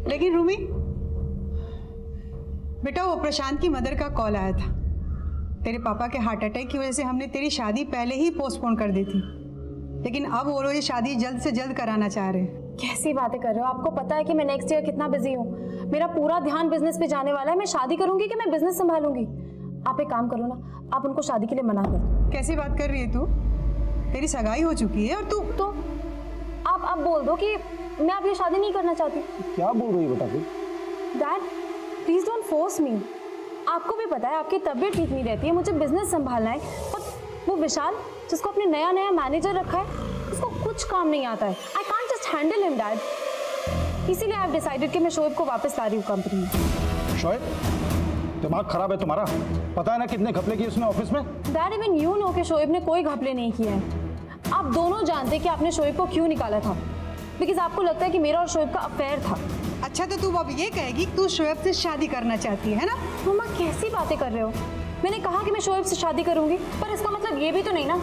लेकिन रूमी बेटा, वो प्रशांत की मदर का कॉल आया था। तेरे पापा के हार्ट अटैक की वजह से हमने तेरी शादी पहले ही पोस्टपोन कर दी थी, लेकिन अब वो लोग ये शादी जल्द से जल्द कराना चाह रहे हैं। कैसी बातें कर रहे हो? आपको पता है कि मैं नेक्स्ट ईयर कितना बिजी हूँ। मेरा पूरा ध्यान बिजनेस पे जाने वाला है। मैं शादी करूंगी कि मैं बिजनेस संभालूंगी? आप एक काम करो ना, आप उनको शादी के लिए मना कर दो। कैसी बात कर रही है तू? तेरी सगाई हो चुकी है और तू तो आप अब बोल दो कि मैं अब ये शादी नहीं करना चाहती। क्या बोल रही है बेटा तू? Dad please don't force me. आपको भी पता है आपकी तबीयत ठीक नहीं रहती है, मुझे बिजनेस संभालना है। और वो विशाल जिसको अपने नया मैनेजर रखा है, उसको कुछ काम नहीं आता है। I can't just handle him dad. इसीलिए आई हैव डिसाइडेड कि मैं शोएब को वापस ला रही हूँ कंपनी में। शोएब, दिमाग खराब है तुम्हारा? पता है ना कितने घपले किए उसने ऑफिस में? डैड इवन यू नो कि शोएब ने कोई घपले नहीं किए हैं। आप दोनों जानते कि आपने शोएब को क्यों निकाला था, बिकॉज आपको लगता है कि मेरा और शोएब का अफेयर था। अच्छा, तो तू अब ये कहेगी कि तू शोएब से शादी करना चाहती है ना? मम्मा कैसी बातें कर रहे हो? मैंने कहा कि मैं शोएब से शादी करूंगी, पर इसका मतलब ये भी तो नहीं ना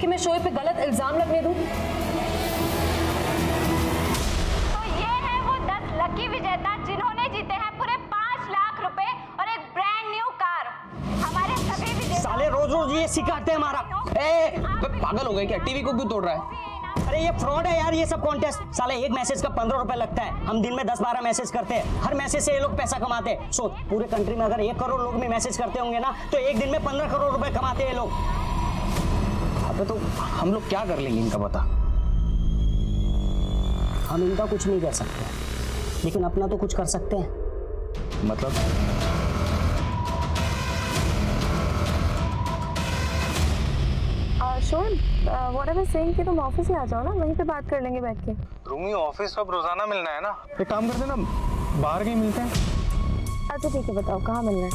कि मैं शोएब पे गलत इल्जाम लगने दूं। तो ये है वो 10 लकी विजेता जिन्होंने जीते हैं पूरे 5 लाख रुपए और एक ब्रांड न्यू कार। हमारे सभी विजेता साले रोज रोज ये सिखाते हैं हमारा। पागल हो गए क्या? टीवी को क्यों तोड़ रहा है? अरे ये फ्रॉड है यार, ये सब कॉन्टेस्ट। साले एक मैसेज का 15 रुपए लगता है। हम दिन में 10-12 मैसेज करते हैं, हर मैसेज से ये लोग पैसा कमाते हैं। सो पूरे कंट्री में अगर 1 करोड़ लोग भी मैसेज करते होंगे ना, तो एक दिन में 15 करोड़ रुपए कमाते हैं लोग। अबे तो हम लोग क्या कर लेंगे इनका बता? हम इनका कुछ नहीं कर सकते, लेकिन अपना तो कुछ कर सकते हैं। मतलब Shoaib, what I was saying कि तुम ऑफिस ही आ जाओ ना, वहीं पे बात कर लेंगे बैठ के। रूमी, ऑफिस अब रोजाना मिलना है ना? एक काम करते ना, बाहर कहीं मिलते हैं। अच्छा ठीक है, बताओ कहाँ मिलना है?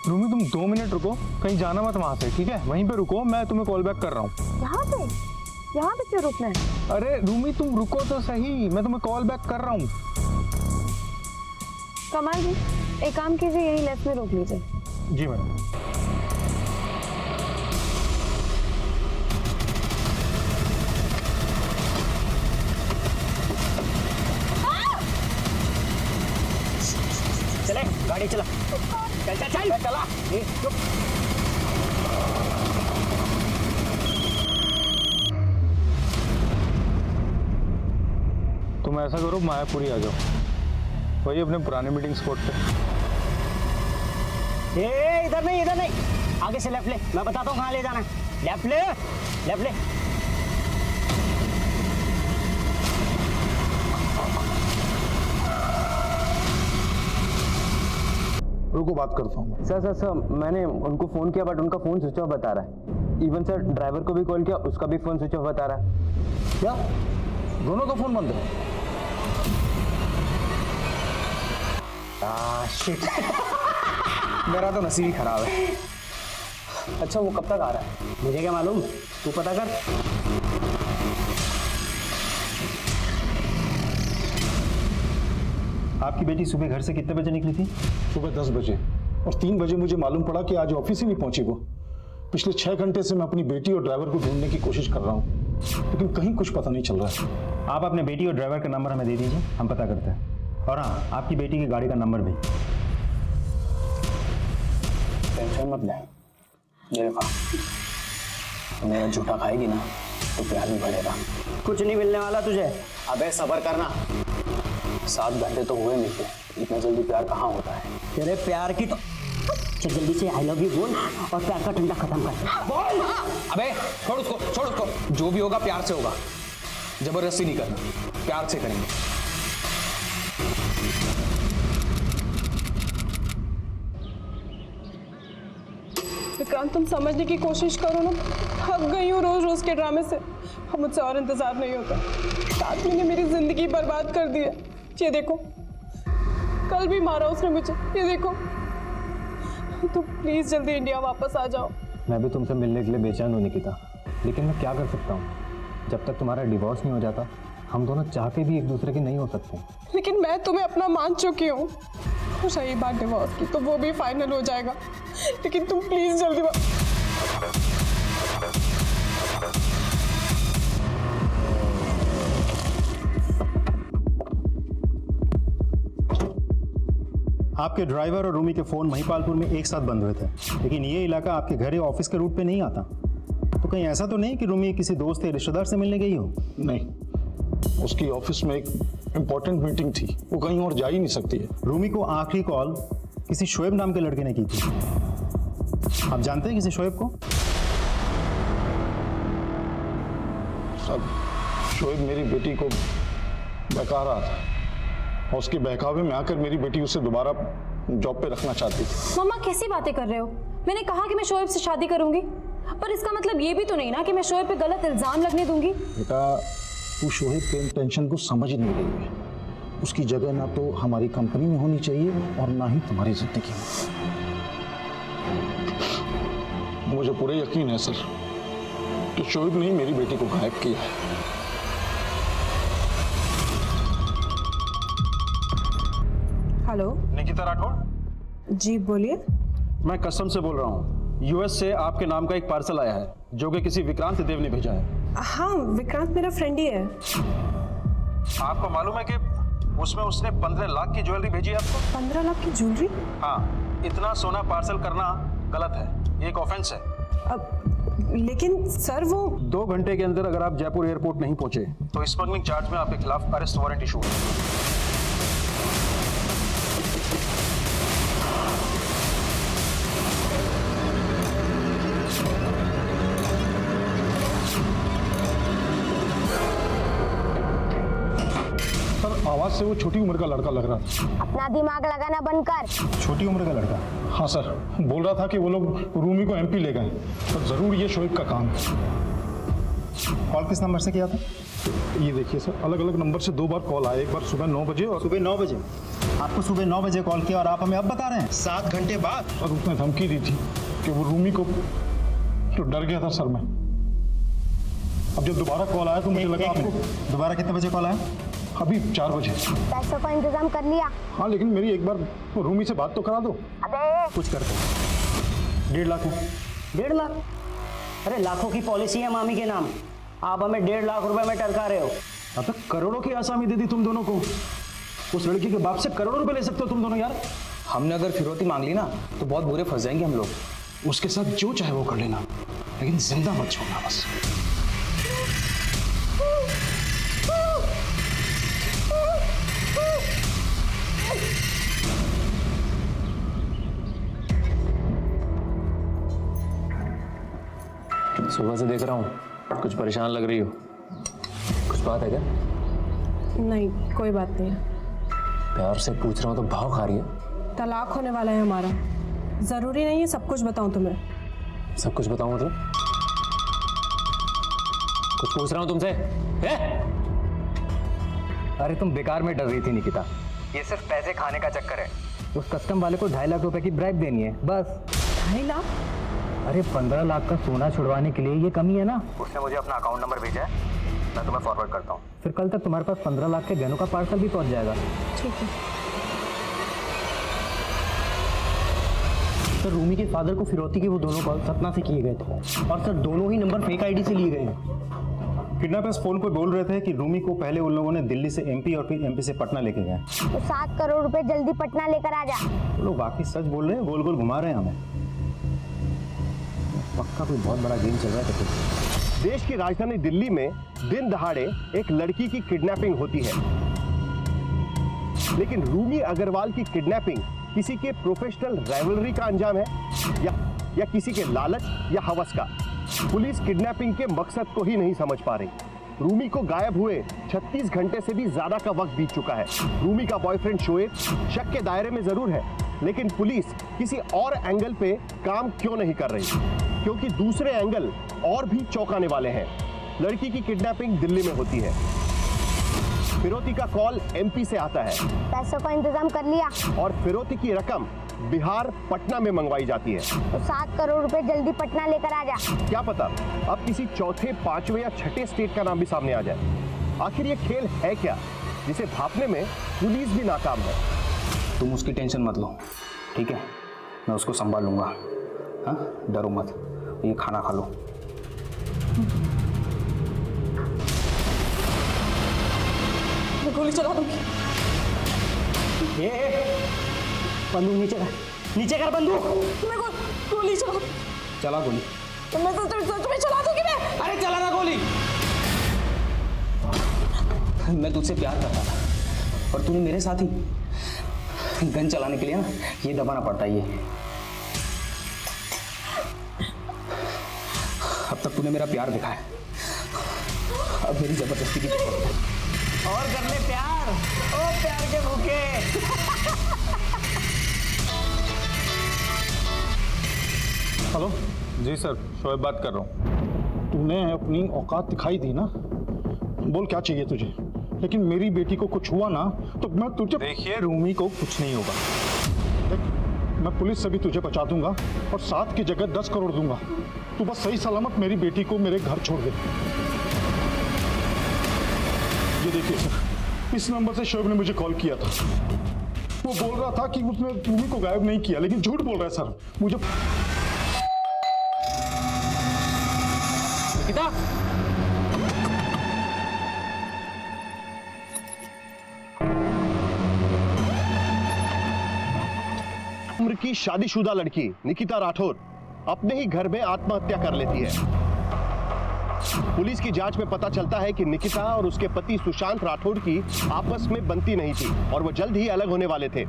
रूमी तुम 2 मिनट रुको, कहीं जाना मत वहां से, ठीक है? वहीं पे रुको, मैं तुम्हें कॉल बैक कर रहा हूँ। यहाँ पे क्यों रुकना है? अरे रूमी तुम रुको तो सही, मैं तुम्हें कॉल बैक कर रहा हूँ। कमाल जी, एक काम कीजिए, यही लेफ्ट में रोक लीजिए। जी मैडम। चले गाड़ी चला, चल चल चल चला। तुम ऐसा करो, मायापुरी आ जाओ, वही अपने पुराने मीटिंग स्पॉट पे। इधर नहीं, आगे से लेफ्ट ले, मैं बताता हूँ कहाँ ले जाना है। लेफ्ट ले। रुको, बात करता हूँ। सर मैंने उनको फोन किया बट उनका फोन स्विच ऑफ बता रहा है। इवन सर ड्राइवर को भी कॉल किया, उसका भी फोन स्विच ऑफ बता रहा है। क्या दोनों का फोन बंद है? शिट मेरा तो नसीब ही खराब है। अच्छा वो कब तक आ रहा है? मुझे क्या मालूम, तू पता कर। आपकी बेटी सुबह घर से कितने बजे निकली थी? सुबह 10 बजे, और 3 बजे मुझे मालूम पड़ा कि आज ऑफिस ही नहीं पहुंची वो। पिछले 6 घंटे से मैं अपनी बेटी और ड्राइवर को ढूंढने की कोशिश कर रहा हूँ, लेकिन कहीं कुछ पता नहीं चल रहा है। आप अपने बेटी और ड्राइवर का नंबर हमें दे दीजिए, हम पता करते हैं। और हाँ, आपकी बेटी की गाड़ी का नंबर भी। टेंशन मत ले, ये देखो मेरा झूठा खाएगी ना तो प्यार भी बढ़ेगा। कुछ नहीं मिलने वाला तुझे। अबे सब्र करना, 7 घंटे तो हुए मिलते, इतना जल्दी प्यार कहाँ होता है? तेरे प्यार की तो चल जल्दी से आई लव यू बोल और प्यार का ठंडा खत्म कर बोल। अबे छोड़ उसको, जो भी होगा प्यार से होगा, जबरदस्ती नहीं करना, प्यार से करेंगे। विक्रांत, तुम समझने की कोशिश करो ना, थक गई हूँ रोज के ड्रामे से। अब मुझसे और इंतजार नहीं होता। आदमी ने मेरी जिंदगी बर्बाद कर दी है। ये देखो, कल भी मारा उसने मुझे, ये देखो। तो प्लीज जल्दी इंडिया वापस आ जाओ। मैं भी तुमसे मिलने के लिए बेचैन हूँ निकिता, लेकिन मैं क्या कर सकता हूँ? जब तक तुम्हारा डिवोर्स नहीं हो जाता, हम दोनों चाह के भी एक दूसरे के नहीं हो सकते। लेकिन मैं तुम्हें अपना मान चुकी हूँ। और रही बात डिवोर्स की, तो वो भी फाइनल हो जाएगा, लेकिन तुम प्लीज जल्दी आपके ड्राइवर और रूमी के फ़ोन महिपालपुर में एक साथ बंद हुए थे, लेकिन ये इलाका आपके घर या ऑफिस के रूट पे नहीं आता। तो कहीं ऐसा तो नहीं कि रूमी किसी दोस्त या रिश्तेदार से मिलने गई हो? नहीं, उसकी ऑफिस में एक इम्पोर्टेंट मीटिंग थी, वो कहीं और जा ही नहीं सकती है। रूमी को आखिरी कॉल किसी शोएब नाम के लड़के ने की थी। आप जानते हैं किसी शोएब को? सब शोएब मेरी बेटी को बहका रहा था और उसके बहकावे में आकर मेरी बेटी उसे दोबारा जॉब पे रखना चाहती थी। मम्मा कैसी बातें कर रहे हो? मैंने कहा कि मैं शोएब से शादी करूंगी, पर इसका मतलब ये भी तो नहीं ना कि मैं शोएब पे गलत इल्जाम लगने दूंगी। बेटा, तू शोएब के इंटेंशन को समझ नहीं रही है। उसकी जगह ना तो हमारी कंपनी में होनी चाहिए और ना ही तुम्हारी जिंदगी में। मुझे पूरे यकीन है सर कि शोएब ने ही मेरी बेटी को गायब किया है। हेलो निकिता राठौड़, जी बोलिए। मैं कस्टम से बोल रहा हूँ। यूएस से आपके नाम का एक पार्सल आया है जो कि किसी विक्रांत देव ने भेजा है। हाँ, विक्रांत मेरा फ्रेंड ही है। आपको मालूम है कि उसमें उसने 15 लाख की ज्वेलरी भेजी है आपको? 15 लाख की ज्वेलरी? हाँ, इतना सोना पार्सल करना गलत है, ये एक ऑफेंस है। अब लेकिन सर वो 2 घंटे के अंदर अगर आप जयपुर एयरपोर्ट नहीं पहुंचे तो स्मगलिंग चार्ज में आपके खिलाफ अरेस्ट वारंट इशू है। आवाज से वो छोटी उम्र का लड़का लग रहा था। अपना दिमाग लगाना बंद कर। छोटी उम्र का लड़का? हाँ सर, बोल रहा था कि वो लोग रूमी को एमपी ले गए, तो जरूर ये शोएब का काम है। कॉल किस नंबर से किया था? ये देखिए सर, अलग अलग नंबर से 2 बार कॉल आया। एक बार सुबह 9 बजे और सुबह 9 बजे। आपको सुबह 9 बजे कॉल किया और आप हमें अब बता रहे हैं 7 घंटे बाद? और उसने धमकी दी थी कि वो रूमी को, तो डर गया था सर मैं। अब जब दोबारा कॉल आया तो मुझे लगा आपको। दोबारा कितने बजे कॉल आया? अभी 4 बजे। पैसों का इंतजाम कर लिया? हाँ, लेकिन मेरी एक बार रूमी से बात तो करा दो। अबे कुछ करते हैं। 1.5 लाख? 1.5 लाख? अरे लाखों की पॉलिसी है मामी के नाम, आप हमें 1.5 लाख रुपए में टरका रहे हो। अब तक करोड़ों की आसामी दे दी तुम दोनों को। उस लड़की के बाप से करोड़ों रुपए ले सकते हो तुम दोनों यार। हमने अगर फिरौती मांग ली ना तो बहुत बुरे फंस जाएंगे हम लोग। उसके साथ जो चाहे वो कर लेना, लेकिन जिंदा मत छोड़ना बस। सुबह से देख रहा हूँ, कुछ परेशान लग रही हो। कुछ बात है क्या? नहीं, कोई बात नहीं है। प्यार से पूछ रहा हूँ तो भाव खा रही है। तलाक होने वाला है हमारा, जरूरी नहीं है सब कुछ बताऊं तुम्हें। सब कुछ बताऊँ मतलब? कुछ पूछ रहा हूँ तुमसे। अरे तुम बेकार में डर रही थी निकिता, ये सिर्फ पैसे खाने का चक्कर है। उस कस्टम वाले को 2.5 लाख रुपए की ब्राइब देनी है बस। 2.5 लाख? अरे 15 लाख का सोना छुड़वाने के लिए ये कमी है ना। उसने मुझे अपना अकाउंट नंबर भेजा है, मैं तुम्हें फॉरवर्ड करता हूँ। फिर कल तक तुम्हारे पास 15 लाख के गहनों का पार्सल भी पहुंच जाएगा। ठीक है। सर, रूमी के फादर को फिरौती के वो दोनों कॉल सतना से किए गए थे और सर दोनों ही नंबर फेक आईडी से लिए गए हैं। किडनैपर्स फोन पर बोल रहे थे कि रूमी को पहले उन लोगों ने दिल्ली से एमपी और फिर एमपी से पटना लेके गए। तो 7 करोड़ रुपए जल्दी पटना लेकर आ जा। वो लोग वाकई सच बोल रहे हैं, गोल गोल घुमा रहे हैं हमें। पक्का कोई बहुत बड़ा गेम चल रहा है। देश की राजधानी दिल्ली में दिन दहाड़े एक लड़की की किडनैपिंग होती है, लेकिन रूमी अग्रवाल की किडनैपिंग किसी के प्रोफेशनल राइवलरी का अंजाम है या किसी के लालच या हवस का। पुलिस किडनैपिंग के मकसद को ही नहीं समझ पा रही। रूमी को गायब हुए 36 घंटे से भी ज्यादा का वक्त बीत चुका है। रूमी का बॉयफ्रेंड शोएब शक के दायरे में जरूर है, लेकिन पुलिस किसी और एंगल पे काम क्यों नहीं कर रही? क्योंकि दूसरे एंगल और भी चौंकाने वाले हैं। लड़की की किडनैपिंग दिल्ली में होती है, फिरौती का कॉल एमपी से आता है, पैसों का इंतजाम कर लिया और फिरौती की रकम बिहार पटना में मंगवाई जाती है। तो 7 करोड़ रुपए जल्दी पटना लेकर आ जा। क्या पता अब किसी चौथे, 5वें या 6ठे स्टेट का नाम भी सामने आ जाए। आखिर ये खेल है क्या जिसे भापने में पुलिस भी नाकाम है? तुम उसकी टेंशन मत लो, ठीक है? मैं उसको संभाल लूंगा। हाँ, डरो मत। ये खाना खा लो। मैं गोली चला दूंगी। बंदूक नीचे कर बंदूक। मेरे को गोली चला। चला गोली। तो मैं सच में चला दूंगी मैं। अरे चला ना गोली। मैं तुझसे प्यार करता था और तूने मेरे साथ ही गन चलाने के लिए ना ये दबाना पड़ता है। ये अब तक तूने मेरा प्यार देखा है, अब मेरी जबरदस्ती की जरूरत है। और कर ले प्यार, ओ प्यार के भूखे। हेलो जी सर, शोएब बात कर रहा हूँ। तूने अपनी औकात दिखाई दी ना, बोल क्या चाहिए तुझे। लेकिन मेरी बेटी को कुछ हुआ ना तो मैं तुझे। देखिए रूमी को कुछ नहीं होगा। देख, मैं पुलिस से भी तुझे बचा दूंगा और 7 की जगह 10 करोड़ दूंगा। तू बस सही सलामत मेरी बेटी को मेरे घर छोड़ दे। ये देखिए सर, इस नंबर से शोएब ने मुझे कॉल किया था। वो बोल रहा था कि उसने रूमी को गायब नहीं किया, लेकिन झूठ बोल रहा है सर। मुझे निकिता, उम्र की शादीशुदा लड़की निकिता राठौर अपने ही घर में आत्महत्या कर लेती है। पुलिस की जांच में पता चलता है कि निकिता और उसके पति सुशांत राठौर की आपस में बनती नहीं थी और वो जल्द ही अलग होने वाले थे।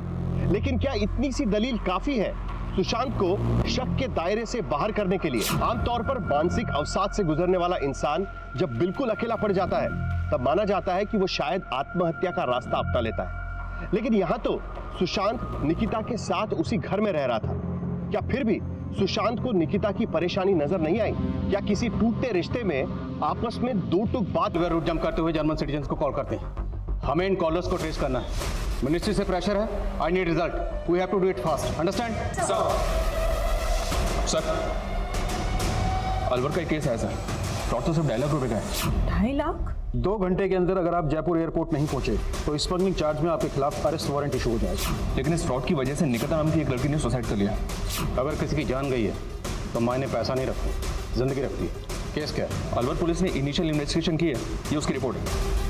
लेकिन क्या इतनी सी दलील काफी है सुशांत को शक के दायरे से बाहर करने के लिए? आमतौर पर मानसिक अवसाद से गुजरने वाला इंसान जब बिल्कुल अकेला पड़ जाता है तब माना जाता है कि वो शायद आत्महत्या का रास्ता अपना लेता है। लेकिन यहाँ तो सुशांत निकिता के साथ उसी घर में रह रहा था। क्या फिर भी सुशांत को निकिता की परेशानी नजर नहीं आई? क्या किसी टूटते रिश्ते में आपस में दो टूक बात रूट जंप करते हुए जर्मन सिटीजन्स को कॉल करते हैं। हमें इन कॉलर्स को ट्रेस करना है। मिनिस्ट्री से प्रेशर है। I need result. We have to do it fast. Understand? Sir, Alwar का एक केस है सर। फ्रॉड तो सिर्फ 2.5 लाख रुपए का है। 2.5 लाख? 2 घंटे के अंदर अगर आप जयपुर एयरपोर्ट नहीं पहुंचे तो स्मगलिंग चार्ज में आपके खिलाफ अरेस्ट वारंट इशू हो जाएगा। लेकिन इस फ्रॉड की वजह से निकिता नाम की एक लड़की ने सुसाइड कर लिया। अगर किसी की जान गई है तो मायने पैसा नहीं रखती, जिंदगी रखती है। केस क्या है? अलवर पुलिस ने इनिशियल इन्वेस्टिगेशन की है, ये उसकी रिपोर्ट है।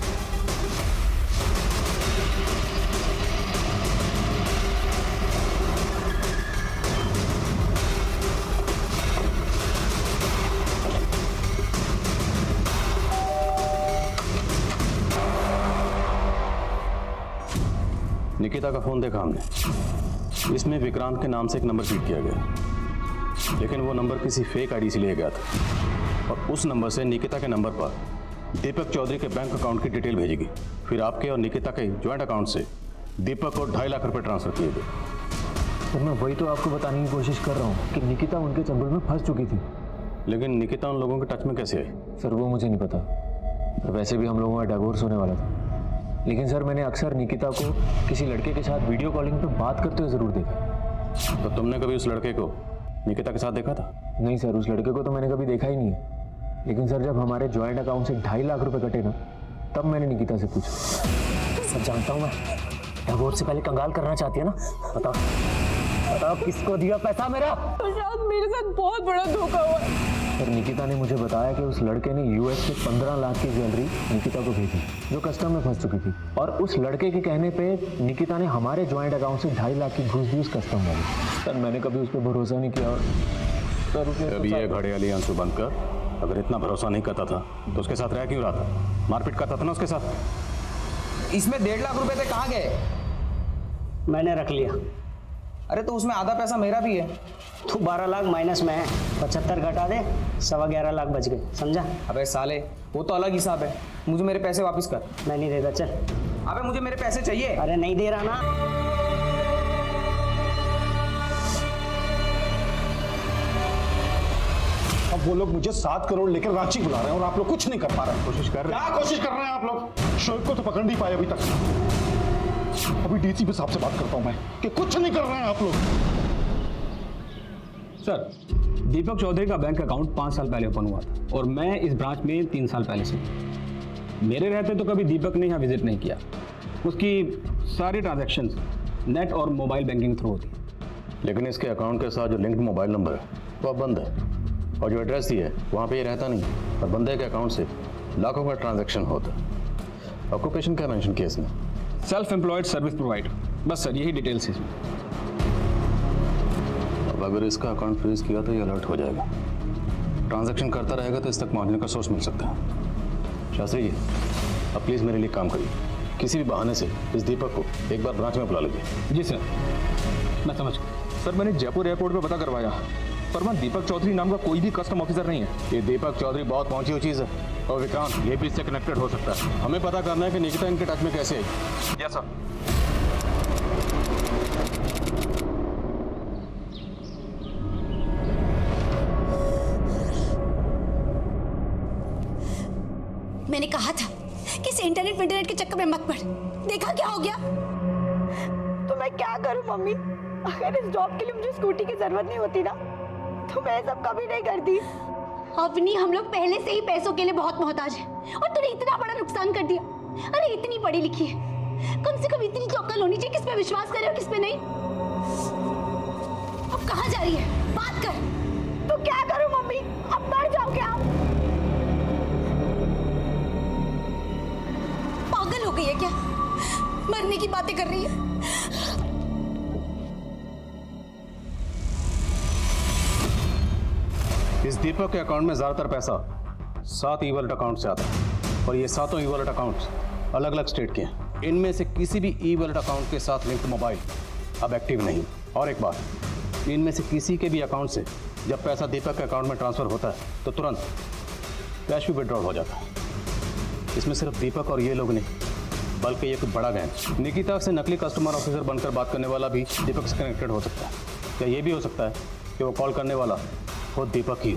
निकिता का फोन देखा हमने। इसमें विक्रांत के नाम से एक नंबर फीड किया गया, लेकिन वो नंबर किसी फेक आईडी से लिया गया था और उस नंबर से निकिता के नंबर पर दीपक चौधरी के बैंक अकाउंट की डिटेल भेजी गई। फिर आपके और निकिता के ज्वाइंट अकाउंट से दीपक को 2.5 लाख रुपए ट्रांसफर किए गए। तो मैं वही तो आपको बताने की कोशिश कर रहा हूँ कि निकिता उनके चंगुल में फंस चुकी थी। लेकिन निकिता उन लोगों के टच में कैसे आई? सर वो मुझे नहीं पता। तो वैसे भी हम लोगों का डिवोर्स होने वाला था। लेकिन सर मैंने अक्सर निकिता को किसी लड़के के साथ वीडियो कॉलिंग पे बात करते हुए ज़रूर देखा। तो तुमने कभी उस लड़के को निकिता के साथ देखा था? नहीं सर, उस लड़के को तो मैंने कभी देखा ही नहीं है। लेकिन सर जब हमारे जॉइंट अकाउंट से 2.5 लाख रुपए कटे ना, तब मैंने निकिता से पूछा। सब जानता हूँ मैं। डिवोर्स से पहले कंगाल करना चाहती है ना? बताओ बताओ किसको दिया पैसा मेरा? सुशांत, मेरे साथ बहुत बड़ा धोखा हुआ। सर निकिता ने मुझे बताया कि उस लड़के ने यूएस से 15 लाख की ज्वेलरी निकिता को भेजी जो कस्टम में फंस चुकी थी। और उस लड़के के कहने पे निकिता ने हमारे जॉइंट अकाउंट से 2.5 लाख की घूस दी उस कस्टम वाले। सर मैंने कभी उस पर भरोसा नहीं किया। और सर उसने अभी ये घड़े वाली आंसू बंद कर। अगर इतना भरोसा नहीं करता था तो उसके साथ रह क्यों रहा था? मारपीट करता था ना उसके साथ। इसमें 1.5 लाख रुपए थे, कहाँ गए? मैंने रख लिया। अरे तो उसमें आधा पैसा मेरा भी है। तू 12 लाख माइनस में है, 75 घटा दे, 11.25 लाख बच गए। समझा? अबे साले, वो तो अलग हिसाब है। मुझे मेरे पैसे वापस कर। मैं नहीं देता, चल। अबे मुझे मेरे पैसे चाहिए। अरे नहीं दे रहा ना। अब वो लोग मुझे 7 करोड़ लेकर रांची बुला रहे हैं और आप लोग कुछ नहीं कर पा रहे हैं। कोशिश कर रहे हैं। क्या कोशिश कर रहे हैं आप लोग? शोएब को तो पकड़ नहीं पाए अभी तक। अभी डीसीपी साहब से बात करता हूं मैं कि कुछ नहीं कर रहे हैं आप लोग। सर, दीपक चौधरी का बैंक अकाउंट 5 साल पहले ओपन हुआ था और मैं इस ब्रांच में 3 साल पहले से। मेरे रहते तो कभी दीपक ने यहाँ विजिट नहीं किया। उसकी सारी ट्रांजैक्शंस नेट और मोबाइल बैंकिंग थ्रू होती है। लेकिन इसके अकाउंट के साथ जो लिंक्ड मोबाइल नंबर है वो अब बंद है और जो एड्रेस दी है वहाँ पे ये रहता नहीं और बंदे के अकाउंट से लाखों का ट्रांजैक्शन होता है। ऑक्यूपेशन क्या मेंशन किया इसमें? Self employed service provider. बस सर, यही डिटेल्स है इसमें। अब अगर इसका अकाउंट फ्रीज किया तो ये अलर्ट हो जाएगा। ट्रांजैक्शन करता रहेगा तो इस तक पहुंचने का सोर्स मिल सकता है। शास्त्री जी, अब प्लीज़ मेरे लिए काम करिए। किसी भी बहाने से इस दीपक को एक बार ब्रांच में बुला लीजिए। जी सर, मैं समझ गया। सर, मैंने जयपुर एयरपोर्ट पे पता करवाया, पर वहाँ दीपक चौधरी नाम का कोई भी कस्टम ऑफिसर नहीं है। ये दीपक चौधरी बहुत पहुंची हुई चीज़ है और विक्रांत ये भी इससे कनेक्टेड हो सकता है। हमें पता करना है कि निकिता इनके टच में कैसे आई। Yes sir. मैंने कहा था कि इस इंटरनेट के चक्कर में मत पड़। देखा क्या हो गया? तो मैं क्या करूं मम्मी? अगर इस जॉब के लिए मुझे स्कूटी की जरूरत नहीं होती ना तो मैं सब कभी नहीं करती। अवनी, हम लोग पहले से ही पैसों के लिए बहुत मोहताज हैं और तूने इतना बड़ा नुकसान कर दिया। अरे इतनी पढ़ी लिखी है, कम से कम इतनी तो अक्ल होनी चाहिए किस पे विश्वास करे और किस पे नहीं। अब कहाँ जा रही है? बात कर। तो क्या करूं मम्मी? अब मर जाओ क्या? पागल हो गई है क्या? मरने की बातें कर रही है। इस दीपक के अकाउंट में ज़्यादातर पैसा 7 ई वॉलेट अकाउंट से आता है और ये 7 ई वॉलेट अकाउंट्स अलग अलग स्टेट के हैं। इनमें से किसी भी ई वॉलेट अकाउंट के साथ लिंक्ड मोबाइल अब एक्टिव नहीं। और एक बात, इनमें से किसी के भी अकाउंट से जब पैसा दीपक के अकाउंट में ट्रांसफ़र होता है तो तुरंत कैश भी विड्रॉल हो जाता है। इसमें सिर्फ दीपक और ये लोग नहीं, बल्कि ये कुछ बड़ा गैंग निकिता से नकली कस्टमर ऑफिसर बनकर बात करने वाला भी दीपक से कनेक्टेड हो सकता है। या ये भी हो सकता है कि वो कॉल करने वाला वो दीपक ही।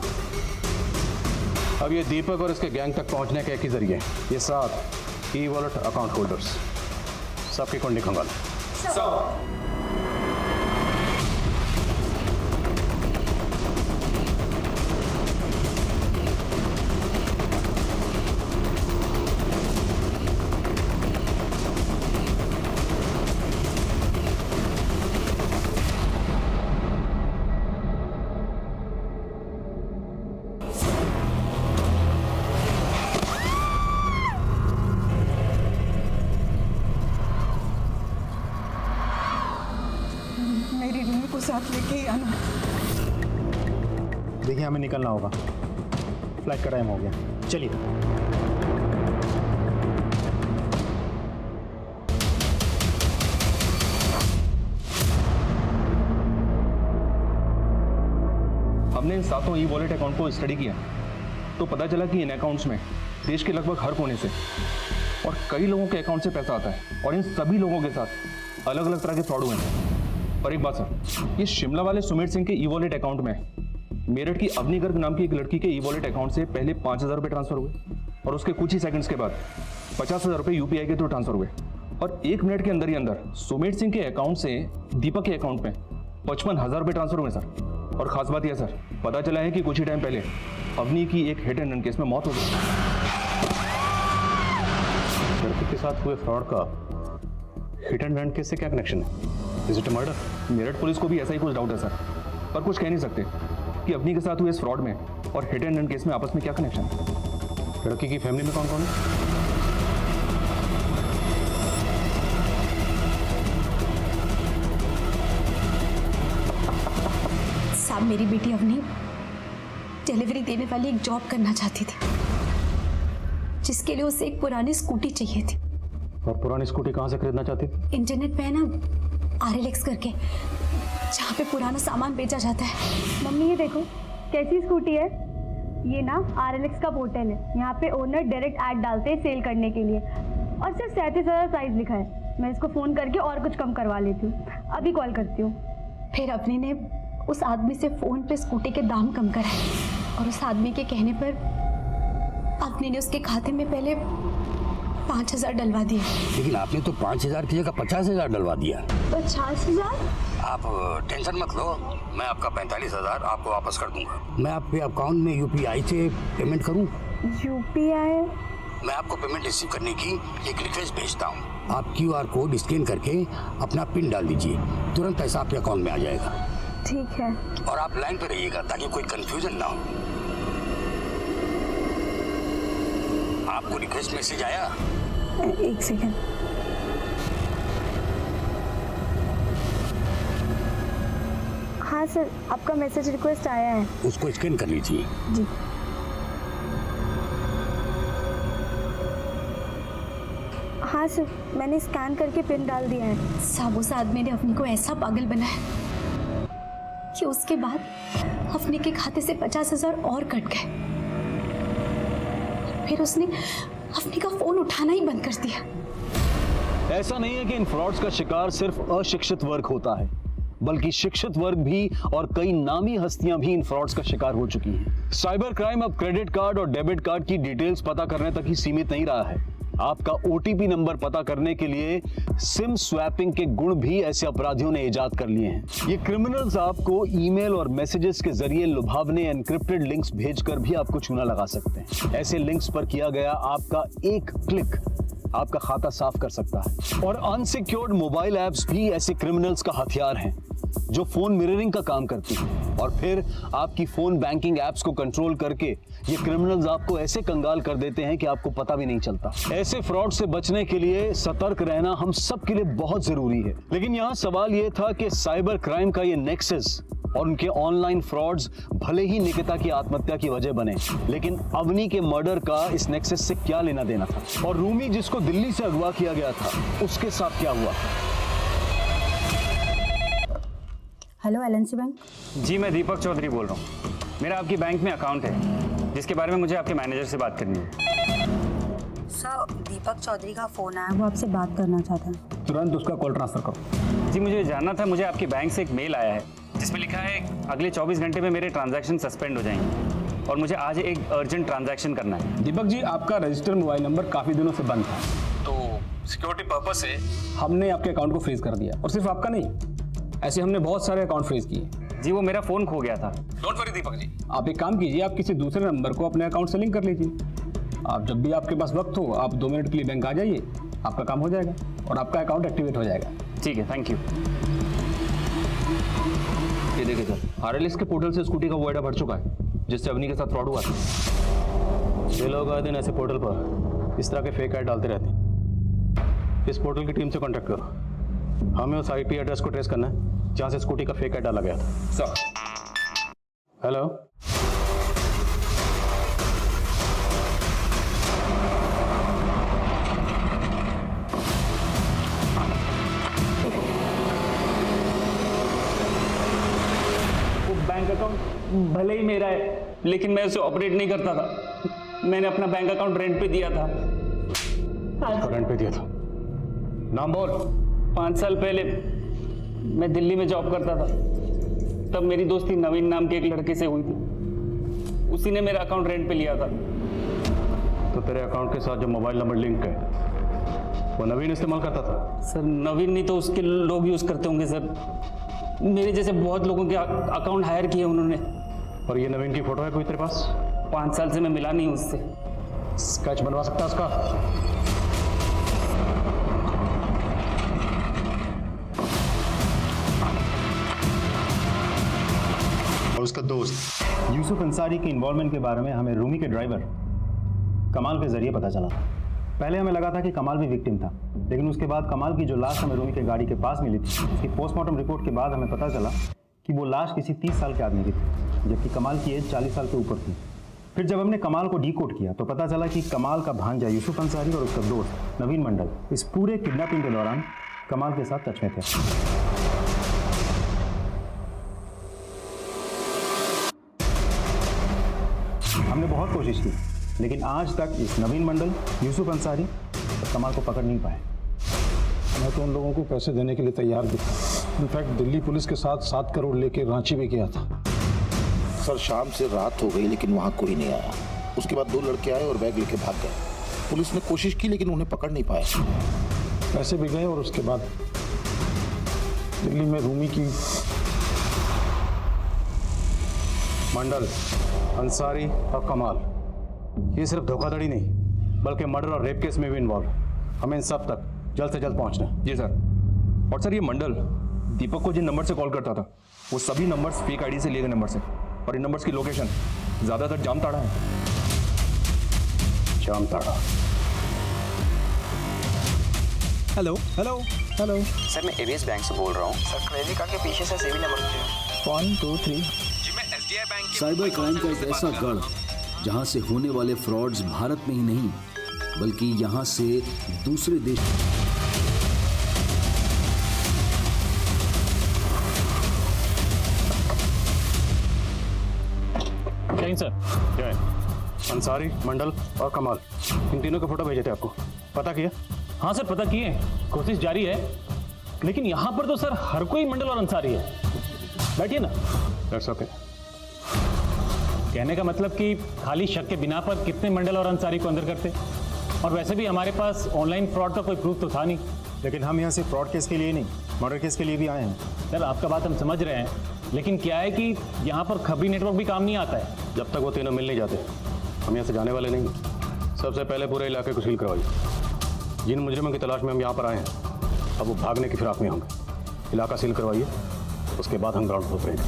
अब ये दीपक और इसके गैंग तक पहुंचने के एक ही जरिए ये 7 ई वॉलेट अकाउंट होल्डर्स सबकी कुंडली खंगाल। मेरी रूमी को साथ लेके ही आना। देखिए, हमें निकलना होगा, फ्लाइट का टाइम हो गया। चलिए। हमने इन 7 ई वॉलेट अकाउंट को स्टडी किया तो पता चला कि इन अकाउंट्स में देश के लगभग हर कोने से और कई लोगों के अकाउंट से पैसा आता है और इन सभी लोगों के साथ अलग अलग तरह के फ्रॉड हुए हैं। पर एक बात सर, ये शिमला वाले सुमेर सिंह के ई वॉलेट अकाउंट में मेरठ की अवनी गर्ग नाम की एक लड़की के ई वॉलेट अकाउंट से पहले 5,000 रुपये ट्रांसफर हुए और उसके कुछ ही सेकंड्स के बाद 50,000 रुपये यूपीआई के थ्रू ट्रांसफर हुए और 1 मिनट के अंदर ही अंदर सुमेर सिंह के अकाउंट से दीपक के अकाउंट में 55,000 रुपये ट्रांसफर हुए सर। और खास बात यह सर, पता चला है कि कुछ ही टाइम पहले अवनी की एक हिट एंड रन केस में मौत हो गई। लड़की के साथ हुए फ्रॉड का हिट एंड रन केस से क्या कनेक्शन है? Is it murder? Meerut police को भी ऐसा ही कुछ डाउट है सर, पर कुछ कह नहीं सकते कि अवनी के साथ हुए इस फ्रॉड में और हिट एंड रन केस में आपस में क्या कनेक्शन है। लड़की की फैमिली में कौन कौन है? साहब, मेरी बेटी अवनी डिलीवरी देने वाली एक जॉब करना चाहती थी जिसके लिए उसे एक पुरानी स्कूटी चाहिए थी। और पुरानी स्कूटी कहाँ से खरीदना चाहती थी? इंटरनेट पे है ना, RLX करके, जहाँ पे पुराना सामान बेचा जाता है। मम्मी ये देखो कैसी स्कूटी है। ये ना RLX का पोर्टल है, यहाँ पे ओनर डायरेक्ट ऐड डालते हैं सेल करने के लिए और सिर्फ 37,000 प्राइस लिखा है। मैं इसको फ़ोन करके और कुछ कम करवा लेती हूँ, अभी कॉल करती हूँ। फिर अपनी ने उस आदमी से फ़ोन पे स्कूटी के दाम कम कराए और उस आदमी के कहने पर अपनी ने उसके खाते में पहले 5,000 डलवा दिए। लेकिन आपने तो 5,000 की जगह 50,000 डलवा दिया। 50,000? आप टेंशन मत लो, मैं आपका 45,000 आपको वापस कर दूंगा। मैं आपके अकाउंट में UPI से पेमेंट करूं? UPI? मैं आपको पेमेंट रिसीव करने की एक रिक्वेस्ट भेजता हूं। आप QR कोड स्कैन करके अपना पिन डाल दीजिए, तुरंत पैसा आपके अकाउंट में आ जाएगा। ठीक है। और आप लाइन पे रहिएगा ताकि कोई कंफ्यूजन ना हो। आपको रिक्वेस्ट मैसेज आया? एक सेकंड। हाँ सर, आपका मैसेज रिक्वेस्ट आया है। उसको स्कैन कर लीजिए। जी। हाँ सर, मैंने स्कैन करके पिन डाल दिया है। साहब उस आदमी ने अवनी को ऐसा पागल बनाया कि उसके बाद अवनी के खाते से 50,000 और कट गए। फिर उसने अवनी का फोन उठाना ही बंद कर दिया। ऐसा नहीं है कि इन फ्रॉड्स का शिकार सिर्फ अशिक्षित वर्ग होता है, बल्कि शिक्षित वर्ग भी और कई नामी हस्तियां भी इन फ्रॉड्स का शिकार हो चुकी हैं। साइबर क्राइम अब क्रेडिट कार्ड और डेबिट कार्ड की डिटेल्स पता करने तक ही सीमित नहीं रहा है। आपका ओटीपी नंबर पता करने के लिए सिम स्वैपिंग के गुण भी ऐसे अपराधियों ने इजाद कर लिए हैं। ये क्रिमिनल्स आपको ईमेल और मैसेजेस के जरिए लुभावने एनक्रिप्टेड लिंक्स भेजकर भी आपको चूना लगा सकते हैं। ऐसे लिंक्स पर किया गया आपका एक क्लिक आपका खाता साफ कर सकता है। और अनसिक्योर्ड मोबाइल ऐप्स भी ऐसे क्रिमिनल्स का हथियार हैं जो फोन मिररिंग का काम करती है। और फिर आपकी फोन बैंकिंग ऐप्स को कंट्रोल करके ये क्रिमिनल्स आपको ऐसे कंगाल कर देते हैं कि आपको पता भी नहीं चलता। ऐसे फ्रॉड से बचने के लिए सतर्क रहना हम सब के लिए बहुत जरूरी है। लेकिन यहाँ सवाल ये था कि साइबर क्राइम का ये नेक्सस और उनके ऑनलाइन फ्रॉड्स भले ही निकिता की आत्महत्या की वजह बने, लेकिन अवनी के मर्डर का इस नेक्सस से क्या लेना देना था? और रूमी जिसको दिल्ली से अगवा किया गया था, उसके साथ क्या हुआ? Hello LNC bank. जी, मैं दीपक चौधरी बोल रहा हूँ। मेरा आपकी बैंक में अकाउंट है जिसके बारे में मुझे आपके मैनेजर से बात करनी है। सर, दीपक चौधरी का फ़ोन आया, वो आपसे बात करना चाहता है। तुरंत उसका कॉल ट्रांसफ़र करो। जी, मुझे जानना था, मुझे आपकी बैंक से एक मेल आया है जिसमें लिखा है अगले 24 घंटे में मेरे ट्रांजैक्शन सस्पेंड हो जाएंगे और मुझे आज एक अर्जेंट ट्रांजैक्शन करना है। दीपक जी, आपका रजिस्टर्ड मोबाइल नंबर काफ़ी दिनों से बंद था, तो सिक्योरिटी पर्पस से हमने आपके अकाउंट को फ्रीज कर दिया। और सिर्फ आपका नहीं, ऐसे हमने बहुत सारे अकाउंट फ्रीज किए। जी, वो मेरा फ़ोन खो गया था। डोंट वरी दीपक जी, आप एक काम कीजिए, आप किसी दूसरे नंबर को अपने अकाउंट से लिंक कर लीजिए। आप जब भी आपके पास वक्त हो, आप 2 मिनट के लिए बैंक आ जाइए, आपका काम हो जाएगा और आपका अकाउंट एक्टिवेट हो जाएगा। ठीक है, थैंक यू। ये देखिए सर, आरएलएस के पोर्टल से स्कूटी का वो भर चुका है जिससे अवनी के साथ फ्रॉड हुआ था। ये लोग आए दिन ऐसे पोर्टल पर इस तरह के फेक ऐड डालते रहते हैं। इस पोर्टल की टीम से कांटेक्ट करो, हमें उस आईपी एड्रेस को ट्रेस करना है जहां से स्कूटी का फेक ऐड डाला गया था। सर। हेलो, बैंक अकाउंट भले ही मेरा है, लेकिन मैं उसे ऑपरेट नहीं करता था। मैंने अपना बैंक अकाउंट रेंट पे दिया था। रेंट पे दिया था? नाम बोल। 5 साल पहले मैं दिल्ली में जॉब करता था, तब मेरी दोस्ती नवीन नाम के एक लड़के से हुई थी। उसी ने मेरा अकाउंट रेंट पे लिया था। तो तेरे अकाउंट के साथ जो मोबाइल नंबर लिंक है वो नवीन इस्तेमाल करता था? सर, नवीन नहीं तो उसके लोग यूज़ करते होंगे सर। मेरे जैसे बहुत लोगों के अकाउंट हायर किए उन्होंने। और ये नवीन की फोटो है कोई तेरे पास? 5 साल से मैं मिला नहीं उससे। स्केच बनवा सकता है उसका? और उसका दोस्त यूसुफ अंसारी के इन्वॉल्वमेंट के बारे में हमें रूमी के ड्राइवर कमाल के जरिए पता चला। पहले हमें लगा था कि कमाल भी विक्टिम था, लेकिन उसके बाद कमाल की जो लाश हमें रूमी के गाड़ी के पास मिली थी, उसकी पोस्टमार्टम रिपोर्ट के बाद हमें पता चला कि वो लाश किसी 30 साल के आदमी की थी, जबकि कमाल की एज 40 साल के ऊपर थी। फिर जब हमने कमाल को डीकोड किया तो पता चला कि कमाल का भांजा यूसुफ अंसारी और उसका दोस्त नवीन मंडल इस पूरे किडनैपिंग के दौरान कमाल के साथ टच में थे। हमने बहुत कोशिश की, लेकिन आज तक इस नवीन मंडल, यूसुफ अंसारी और कमाल को पकड़ नहीं पाए। मैं तो उन लोगों को पैसे देने के लिए तैयार भी था। इनफैक्ट दिल्ली पुलिस के साथ 7 करोड़ लेके रांची में गया था। सर, शाम से रात हो गई लेकिन वहाँ कोई नहीं आया। उसके बाद 2 लड़के आए और बैग लेके भाग गए। पुलिस ने कोशिश की लेकिन उन्हें पकड़ नहीं पाए। पैसे भी गए और उसके बाद दिल्ली में रूमी की मंडल, अंसारी और कमाल ये सिर्फ धोखाधड़ी नहीं बल्कि मर्डर और रेप केस में भी इन्वॉल्व। हमें इन सब तक जल्द से जल्द पहुंचना है। जी सर। और सर, ये मंडल दीपक को जिन नंबर से कॉल करता था वो सभी नंबर्स फेक आईडी से लिए गए नंबर से, और इन नंबर्स की लोकेशन ज़्यादातर जामताड़ा है। Jamtara. Hello hello hello sir, मैं एवीएस बैंक से बोल रहा हूँ। सर, क्रेडिट कार्ड के पीछे से सीवी नंबर मुझे 1 2 3। साइबर क्राइम का एक ऐसा गढ़ जहां से होने वाले फ्रॉड्स भारत में ही नहीं बल्कि यहां से दूसरे देश सर जय अंसारी, मंडल और कमाल, इन तीनों के फोटो भेजे थे आपको, पता किया? हाँ सर पता किए, कोशिश जारी है, लेकिन यहाँ पर तो सर हर कोई मंडल और अंसारी है। बैठिए ना। That's okay. कहने का मतलब कि खाली शक के बिना पर कितने मंडल और अंसारी को अंदर करते, और वैसे भी हमारे पास ऑनलाइन फ्रॉड का कोई प्रूफ तो था नहीं। लेकिन हम यहाँ सिर्फ फ्रॉड केस के लिए नहीं, मर्डर केस के लिए भी आए हैं। सर आपका बात हम समझ रहे हैं, लेकिन क्या है कि यहाँ पर खबरी नेटवर्क भी काम नहीं आता है। जब तक वो तीनों मिल नहीं जाते हम यहाँ से जाने वाले नहीं। सबसे पहले पूरे इलाके को सील करवाइए। जिन मुजरिमों की तलाश में हम यहाँ पर आए हैं अब वो भागने की फिराक में होंगे। इलाका सील करवाइए, उसके बाद हम ग्राउंड पर उतरेंगे।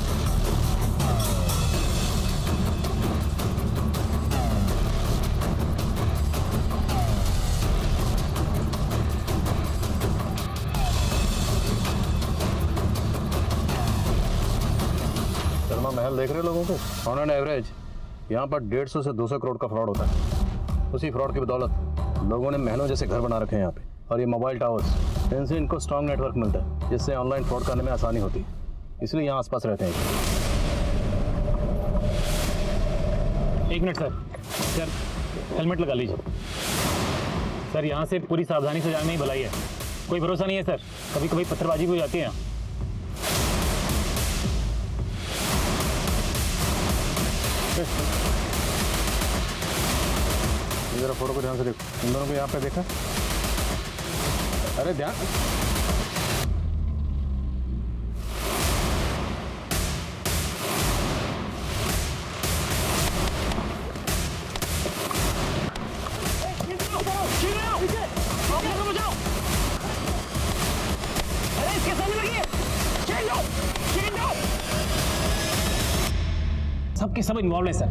महल देख रहे लोगों को, ऑन एन एवरेज यहाँ पर 150 से 200 करोड़ का फ्रॉड होता है। उसी फ्रॉड की बदौलत लोगों ने महलों जैसे घर बना रखे हैं यहाँ पे, और ये मोबाइल टावर्स, इनसे इनको स्ट्रॉन्ग नेटवर्क मिलता है जिससे ऑनलाइन फ्रॉड करने में आसानी होती है, इसलिए यहाँ आसपास रहते हैं। एक मिनट सर, सर हेलमेट लगा लीजिए। सर यहाँ से पूरी सावधानी से जाने ही भलाई है, कोई भरोसा नहीं है सर, कभी कभी पत्थरबाजी भी हो जाती है यहाँ। जरा फोटो को ध्यान से देखो, इन दोनों को यहाँ पे देखा? अरे ध्यान। सबके सब इन्वॉल्व है सर।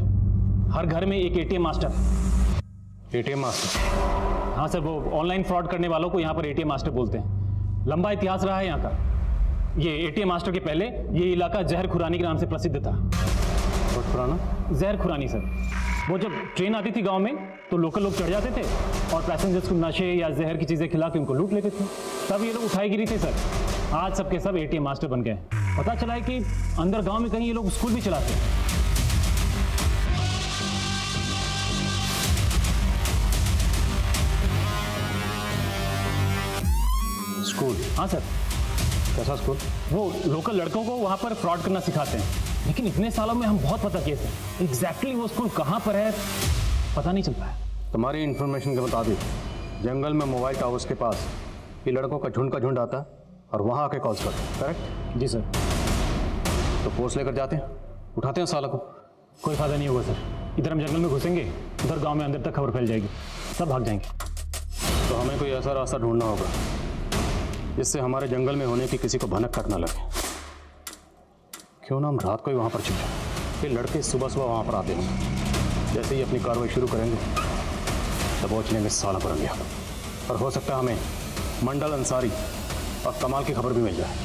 हर घर में एक एटीएम मास्टर। ATM master? हाँ सर, वो ऑनलाइन फ्रॉड करने वालों को यहाँ पर एटीएम मास्टर बोलते हैं। लंबा इतिहास रहा है यहाँ का। ये एटीएम मास्टर के पहले ये इलाका जहर खुरानी के नाम से प्रसिद्ध था। बहुत पुराना? जहर खुरानी सर। वो जब ट्रेन आती थी गांव में तो लोकल लोग चढ़ जाते थे और पैसेंजर्स को नशे या जहर की चीज़ें खिला के उनको लूट लेते थे। तब ये लोग उठाईगिरी थे सर। आज सबके सब एटीएम मास्टर बन गए। पता चला है कि अंदर गाँव में कहीं ये लोग स्कूल भी चलाते हैं। स्कूल? हाँ सर। कैसा स्कूल? वो लोकल लड़कों को वहाँ पर फ्रॉड करना सिखाते हैं, लेकिन इतने सालों में हम बहुत पता किए थे, एग्जैक्टली वो स्कूल कहाँ पर है पता नहीं चल पाया। तुम्हारी इन्फॉर्मेशन के मुताबिक जंगल में मोबाइल टावर्स के पास ये लड़कों का झुंड आता है और वहाँ आके कॉल्स करते हैं, करेक्ट? जी सर। तो पोस्ट लेकर जाते हैं, उठाते हैं साला को। कोई फायदा नहीं होगा सर। इधर हम जंगल में घुसेंगे, उधर गाँव में अंदर तक खबर फैल जाएगी, सब भाग जाएंगे। तो हमें कोई ऐसा रास्ता ढूंढना होगा जिससे हमारे जंगल में होने की किसी को भनक तक न लगे। क्यों ना हम रात को ही वहाँ पर छिपे, फिर लड़के सुबह सुबह वहाँ पर आते होंगे। जैसे ही अपनी कार्रवाई शुरू करेंगे दबोच लेंगे साला को रंगे हाथ। और हो सकता है हमें मंडल, अंसारी और कमाल की खबर भी मिल जाए।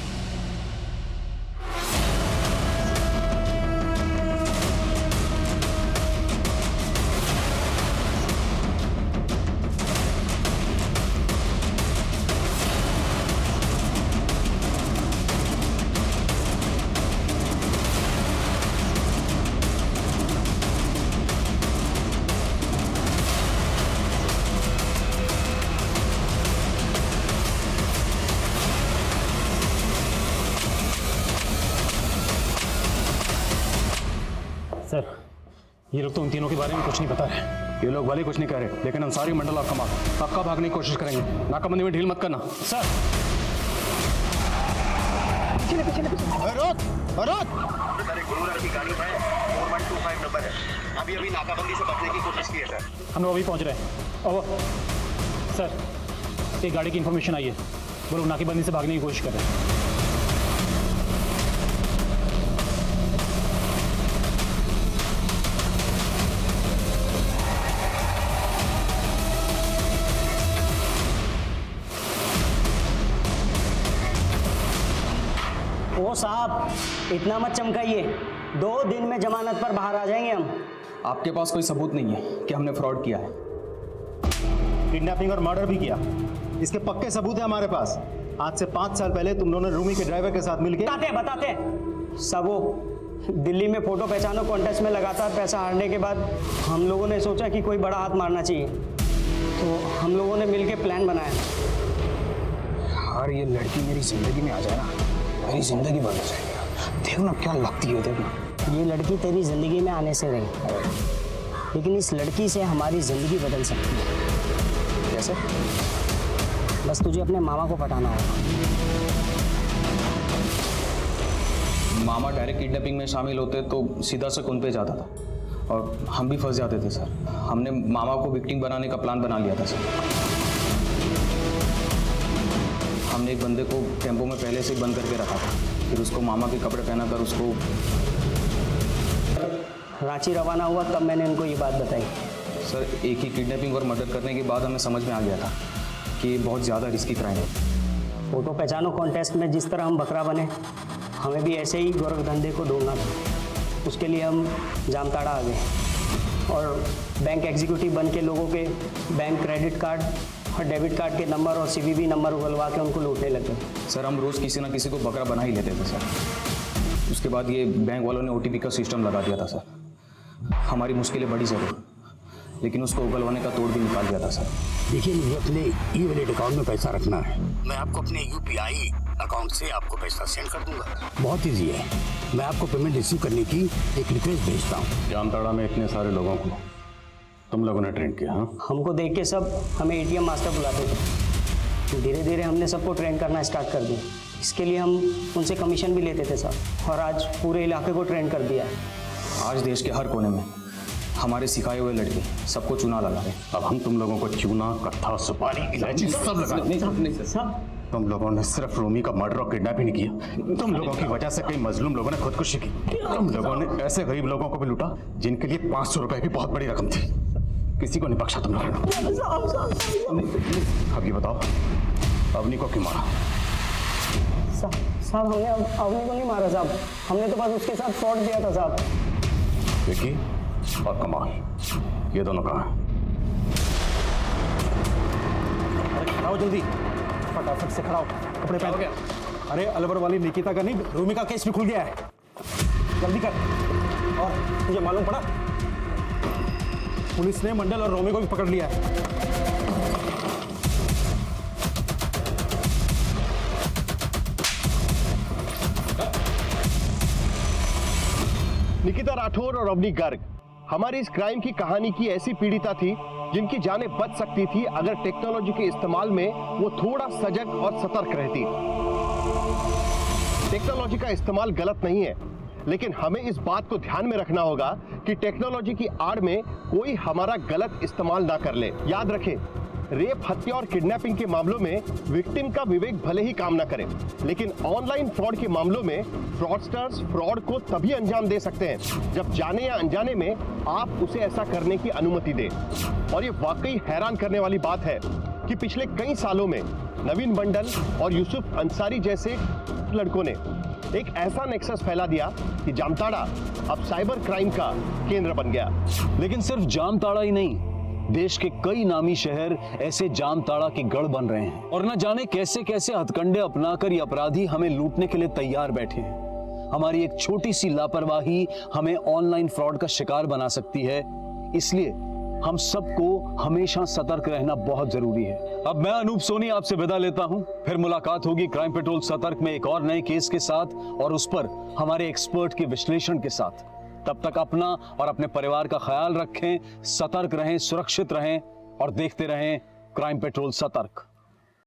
सर ये लोग तो उन तीनों के बारे में कुछ नहीं बता रहे। ये लोग भले कुछ नहीं कह रहे, लेकिन अंसारी, मंडल और कमाल पक्का भागने की कोशिश करेंगे। नाकाबंदी में ढील मत करना। सर गुरुवार की गाड़ी है, 4125 नंबर है। अभी नाकाबंदी से बचने की कोशिश की है सर। हम लोग अभी पहुंच रहे हैं। और सर एक गाड़ी की इन्फॉर्मेशन आई है, वो लोग नाकेबंदी से भागने की कोशिश कर रहे हैं। ओ साहब इतना मत चमकाइए, 2 दिन में जमानत पर बाहर आ जाएंगे हम। आपके पास कोई सबूत नहीं है कि हमने फ्रॉड किया है? किडनैपिंग और मर्डर भी किया, इसके पक्के सबूत है हमारे पास। आज से 5 साल पहले तुम दोनों ने रूमी के ड्राइवर के साथ मिलकर बताते सबो दिल्ली में फोटो पहचानो कॉन्टेस्ट में लगातार पैसा हारने के बाद हम लोगों ने सोचा कि कोई बड़ा हाथ मारना चाहिए, तो हम लोगों ने मिलकर प्लान बनाया। यार ये लड़की मेरी जिंदगी में आ जाए ना, मेरी जिंदगी बदल जाएगी। देख ना क्या लगती है, देख ना। ये लड़की तेरी जिंदगी में आने से रही, लेकिन इस लड़की से हमारी जिंदगी बदल सकती है। कैसे? बस तुझे अपने मामा को पटाना होगा। मामा डायरेक्ट किडनैपिंग में शामिल होते तो सीधा से उन पे जाता था और हम भी फंस जाते थे सर। हमने मामा को विक्टिम बनाने का प्लान बना लिया था सर। हमने एक बंदे को टेम्पो में पहले से ही बंद करके रखा था, फिर उसको मामा के कपड़े पहनाकर उसको रांची रवाना हुआ, तब मैंने इनको ये बात बताई। सर एक ही किडनैपिंग और मर्डर करने के बाद हमें समझ में आ गया था कि ये बहुत ज़्यादा रिस्की क्राइम है। फोटो पहचानो कॉन्टेस्ट में जिस तरह हम बकरा बने, हमें भी ऐसे ही गोरख धंधे को ढूंढना था। उसके लिए हम जामताड़ा आ गए और बैंक एग्जीक्यूटिव बन के लोगों के बैंक क्रेडिट कार्ड और डेबिट कार्ड के नंबर और CVV नंबर उगलवा के उनको लूटने लगे। सर हम रोज़ किसी ना किसी को बकरा बना ही लेते थे सर। उसके बाद ये बैंक वालों ने OTP का सिस्टम लगा दिया था सर। हमारी मुश्किलें बढ़ी ज़रूर, लेकिन उसको उगलवाने का तोड़ भी निकाल दिया था सर। देखिए मुझे अपने ई-वॉलेट अकाउंट में पैसा रखना है, मैं आपको अपने UPI अकाउंट से आपको पैसा सेंड कर दूंगा। बहुत ईजी है, मैं आपको पेमेंट रिसीव करने की एक रिक्वेस्ट भेजता हूँ। जामताड़ा में इतने सारे लोगों को तुम लोगों ने ट्रेन किया? हाँ, हमको देख के सब हमें ATM मास्टर बुलाते थे। धीरे धीरे हमने सबको ट्रेन करना स्टार्ट कर दिया। इसके लिए हम उनसे कमीशन भी लेते थे सर, और आज पूरे इलाके को ट्रेन कर दिया है। आज देश के हर कोने में हमारे सिखाए हुए लड़के सबको चूना लगा रहे। अब हम तुम लोगों को चूना, कट्टा, सुपारी, इलायची सब लगा। तुम लोगों ने सिर्फ रूमी का मर्डर और किडनैप ही नहीं किया, तुम लोगों की वजह से कई मजलूम लोगों ने खुदकुशी की। तुम लोगों ने ऐसे गरीब लोगों को भी लूटा जिनके लिए 500 रुपए भी बहुत बड़ी रकम थी। किसी को नहीं बख्शा तुम लोगों ने। अब ये बताओ अवनी को क्यों मारा? साहब हमने अवनी को नहीं मारा साहब, हमने तो बस उसके साथ फ्रॉड किया था साहब। विकी और कमाल, ये दोनों कहाँ हैं? अरे खड़ा हो जल्दी, फटाफट से खड़ा हो, कपड़े पहन। अरे अलवर वाली निकिता का नहीं, रूमी का केस भी खुल गया है, जल्दी कर। और तुझे मालूम पड़ा, पुलिस ने मंडल और रोमी को भी पकड़ लिया है। निकिता राठौर और अवनी गर्ग हमारी इस क्राइम की कहानी की ऐसी पीड़िता थी जिनकी जानें बच सकती थी अगर टेक्नोलॉजी के इस्तेमाल में वो थोड़ा सजग और सतर्क रहती। टेक्नोलॉजी का इस्तेमाल गलत नहीं है, लेकिन हमें इस बात को ध्यान में रखना होगा कि टेक्नोलॉजी की आड़ में कोई हमारा गलत इस्तेमाल ना कर ले। याद रखें, रेप, हत्या और किडनैपिंग के मामलों में विक्टिम का विवेक भले ही काम ना करे, लेकिन ऑनलाइन फ्रॉड के मामलों में फ्रॉडस्टर्स फ्रॉड को तभी अंजाम दे सकते हैं जब जाने या अनजाने में आप उसे ऐसा करने की अनुमति दें। और ये वाकई हैरान करने वाली बात है कि पिछले कई सालों में नवीन मंडल और यूसुफ अंसारी जैसे लड़कों ने एक ऐसा नेक्सस फैला दिया कि जामताड़ा अब साइबर क्राइम का केंद्र बन गया। लेकिन सिर्फ जामताड़ा ही नहीं, देश के कई नामी शहर ऐसे जामताड़ा के गढ़ बन रहे हैं और न जाने कैसे कैसे हथकंडे अपनाकर ये अपराधी हमें लूटने के लिए तैयार बैठे हैं। हमारी एक छोटी सी लापरवाही हमें ऑनलाइन फ्रॉड का शिकार बना सकती है, इसलिए हम सबको हमेशा सतर्क रहना बहुत जरूरी है। अब मैं अनूप सोनी आपसे विदा लेता हूं, फिर मुलाकात होगी क्राइम पेट्रोल सतर्क में एक और नए केस के साथ और उस पर हमारे एक्सपर्ट के विश्लेषण के साथ। तब तक अपना और अपने परिवार का ख्याल रखें, सतर्क रहें, सुरक्षित रहें और देखते रहें क्राइम पेट्रोल सतर्क।